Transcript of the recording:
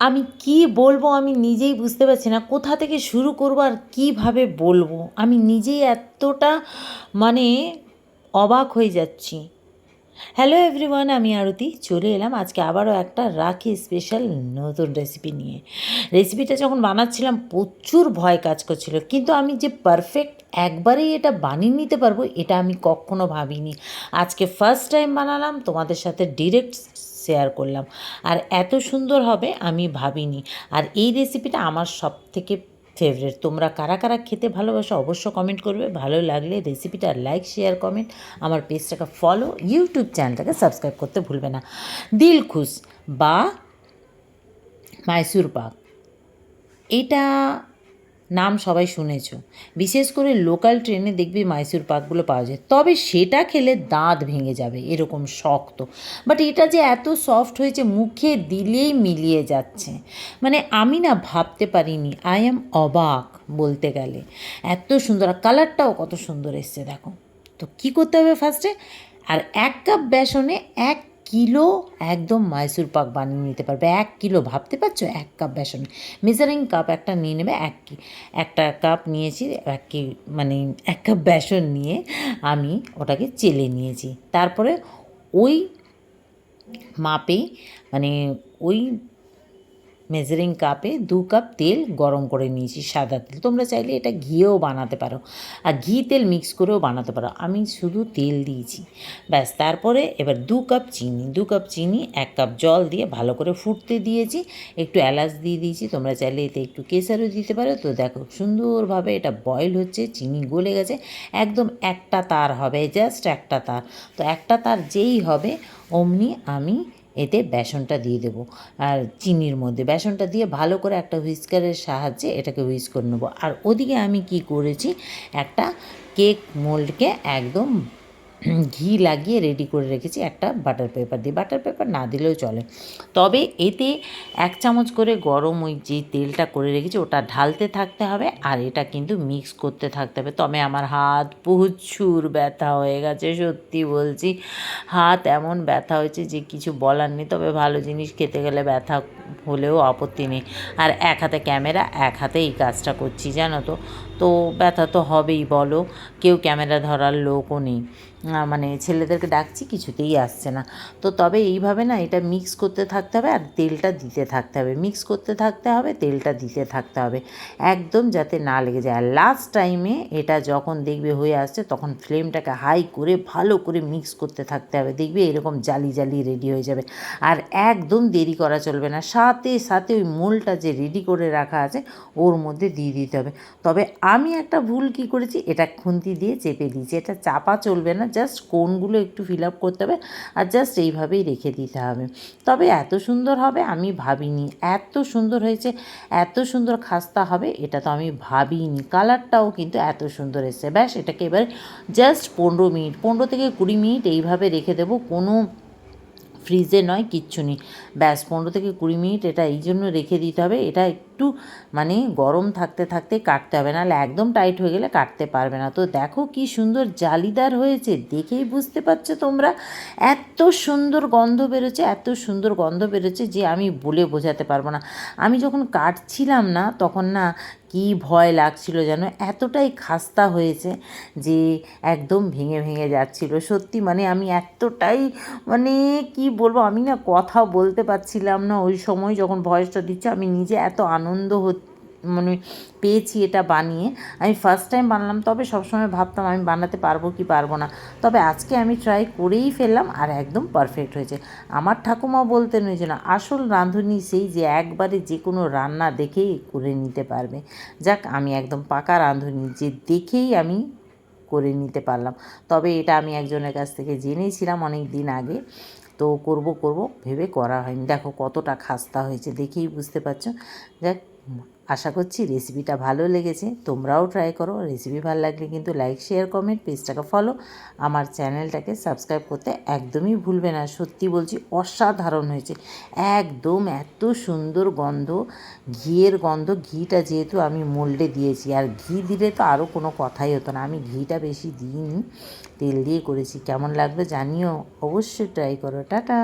আমি কি বলবো আমি নিজেই বুঝতে পারছি না, কোথা থেকে শুরু করবো আর কীভাবে বলবো। আমি নিজেই এতটা মানে অবাক হয়ে যাচ্ছি। হ্যালো এভরিওয়ান, আমি আরতি চলে এলাম আজকে আবারও একটা রাখি স্পেশাল নতুন রেসিপি নিয়ে। রেসিপিটা যখন বানাচ্ছিলাম প্রচুর ভয় কাজ করছিল, কিন্তু আমি যে পারফেক্ট একবারেই এটা বানিয়ে নিতে পারবো এটা আমি কখনো ভাবিনি। আজকে ফার্স্ট টাইম বানালাম, তোমাদের সাথে ডিরেক্ট শেয়ার করলাম, আর এত সুন্দর হবে আমি ভাবিনি। আর এই রেসিপিটা আমার সব থেকে ফেভারিট। তোমরা কারা কারা খেতে ভালোবাসো অবশ্য কমেন্ট করবে। ভালো লাগলে রেসিপিটা লাইক শেয়ার কমেন্ট, আমার পেজটাকে ফলো, ইউটিউব চ্যানেলটাকে সাবস্ক্রাইব করতে ভুলবে না। দিলখুশ বা মাইসুর পাক, এটা নাম সবাই শুনেছ। বিশেষ করে লোকাল ট্রেনে দেখবি মাইসুর পাকগুলো পাওয়া যায়, তবে সেটা খেলে দাঁত ভেঙে যাবে এরকম শক্ত। বাট এটা যে এত সফট হয়েছে মুখে দিলেই মিলিয়ে যাচ্ছে, মানে আমি না ভাবতে পারিনি। আই অ্যাম অবাক বলতে গেলে, এত সুন্দর। আর কালারটাও কত সুন্দর এসছে দেখো। তো কী করতে হবে ফার্স্টে, আর 1 কাপ বেসনে 1 কিলো একদম মাইসুর পাক বানিয়ে নিতে পারবে। 1 কিলো ভাবতে পারছো, 1 কাপ বেসনে। মেজারিং কাপ একটা নিয়ে নেবে, একটা কাপ নিয়েছি, মানে 1 কাপ বেসন নিয়ে আমি ওটাকে চেলে নিয়েছি। তারপরে ওই মাপে, মানে ওই মেজারিং কাপে 2 কাপ তেল গরম করে নিয়েছি, সাদা তেল। তোমরা চাইলে এটা ঘিয়েও বানাতে পারো, আর ঘি তেল মিক্স করেও বানাতে পারো। আমি শুধু তেল দিয়েছি ব্যাস। তারপরে এবার 2 কাপ চিনি 1 কাপ জল দিয়ে ভালো করে ফুটতে দিয়েছি। একটু এলাচ দিয়ে দিয়েছি, তোমরা চাইলে এতে একটু কেসারও দিতে পারো। তো দেখো সুন্দরভাবে এটা বয়েল হচ্ছে, চিনি গলে গেছে, একদম একটা তার হবে, জাস্ট একটা তার। তো একটা তার যেই হবে অমনি আমি এতে বেসনটা দিয়ে দেবো, আর চিনির মধ্যে বেসনটা দিয়ে ভালো করে একটা হুইস্কারের সাহায্যে এটাকে হুইস্ক করে নেবো। আর ওদিকে আমি কি করেছি, একটা কেক মোল্ডকে একদম ঘি লাগিয়ে রেডি করে রেখেছি একটা বাটার পেপার দিয়ে। বাটার পেপার না দিলেও চলে, তবে এতে 1 চামচ করে গরম ওই যে তেলটা করে রেখেছি ওটা ঢালতে থাকতে হবে, আর এটা কিন্তু মিক্স করতে থাকতে হবে। তবে আমার হাত প্রচুর ব্যথা হয়ে গেছে, সত্যি বলছি, হাত এমন ব্যথা হয়েছে যে কিছু বলার নেই। তবে ভালো জিনিস খেতে গেলে ব্যথা হলেও আপত্তি নেই। আর এক হাতে ক্যামেরা, এক হাতে এই কাজটা করছি, জানো তো। তো ব্যথা তো হবেই বলো, কেউ ক্যামেরা ধরার লোকও নেই। মানে ছেলেদেরকে ডাকছি কিছুতেই আসছে না। তো তবে এইভাবে না এটা মিক্স করতে থাকতে হবে, আর তেলটা দিতে থাকতে হবে, মিক্স করতে থাকতে হবে, তেলটা দিতে থাকতে হবে, একদম যাতে না লেগে যায়। আর লাস্ট টাইমে এটা যখন দেখবে হয়ে আসছে তখন ফ্লেমটাকে হাই করে ভালো করে মিক্স করতে থাকতে হবে, দেখবে এরকম জালি জালি রেডি হয়ে যাবে। আর একদম দেরি করা চলবে না, সাথে সাথে ওই মোলটা যে রেডি করে রাখা আছে ওর মধ্যে দিয়ে দিতে হবে। তবে আমি একটা ভুল কী করেছি, এটা খুন্তি দিয়ে চেপে দিয়েছি, এটা চাপা চলবে না, জাস্ট কোণগুলো একটু ফিল আপ করতে হবে, আর জাস্ট এইভাবেই রেখে দিতে হবে। তবে এত সুন্দর হবে আমি ভাবিনি, এত সুন্দর হয়েছে, এত সুন্দর খাস্তা হবে এটা তো আমি ভাবিনি। কালারটাও কিন্তু এত সুন্দর এসছে। ব্যাস এটাকে এবার জাস্ট 15 মিনিট, 15 থেকে 20 মিনিট এইভাবে রেখে দেবো, কোনো ফ্রিজে নয়, কিচ্ছু নেই। ব্যাস 15 থেকে 20 মিনিট এটা এই জন্য রেখে দিতে হবে। এটা একটু মানে গরম থাকতে থাকতে কাটতে হবে, নাহলে একদম টাইট হয়ে গেলে কাটতে পারবে না। তো দেখো কি সুন্দর জালিদার হয়েছে, দেখেই বুঝতে পারছো তোমরা। এত সুন্দর গন্ধ বেরোচ্ছে, এত সুন্দর গন্ধ বেরোচ্ছে যে আমি বলে বোঝাতে পারবো না। আমি যখন কাটছিলাম না তখন না কি ভয় লাগছিল যেন, এতটাই খাস্তা হয়েছে যে একদম ভেঙে ভেঙে যাচ্ছিল। সত্যি মানে আমি এতটাই মানে কি বলবো, আমি না কথা বলতে পারছিলাম না ওই সময় যখন ভয়েসটা দিচ্ছে। আমি নিজে এত আনন্দ মানে পেয়েছি এটা বানিয়ে। আমি ফার্স্ট টাইম বানালাম, তবে সবসময় ভাবতাম আমি বানাতে পারবো কি পারবো না। তবে আজকে আমি ট্রাই করেই ফেললাম, আর একদম পারফেক্ট হয়েছে। আমার ঠাকুমা বলতেন ওই জন্য আসল রাঁধুনি সেই যে একবারে যে কোনো রান্না দেখেই করে নিতে পারবে। যাক আমি একদম পাকা রাঁধুনি, যে দেখেই আমি করে নিতে পারলাম। তবে এটা আমি একজনের কাছ থেকে জেনেছিলাম অনেক দিন আগে, তো করব করব ভেবে করা হয়নি। দেখো কতটা খাস্তা হয়েছে, দেখেই বুঝতে পারছো। যাক, আশা করছি রেসিপিটা ভালো লেগেছে, তোমরাও ট্রাই করো। রেসিপি ভালো লাগলে কিন্তু লাইক শেয়ার কমেন্ট, পেজটাকে ফলো, আমার চ্যানেলটাকে সাবস্ক্রাইব করতে একদমই ভুলবে না। সত্যি বলছি অসাধারণ হয়েছে একদম, এত সুন্দর গন্ধ, ঘিয়ের গন্ধ। ঘিটা যেহেতু আমি মোল্ডে দিয়েছি, আর ঘি দিলে তো আরও কোনো কথাই হতো না, আমি ঘিটা বেশি দিইনি, তেল দিয়ে করেছি। কেমন লাগলো জানিও, অবশ্যই ট্রাই করো। টাটা।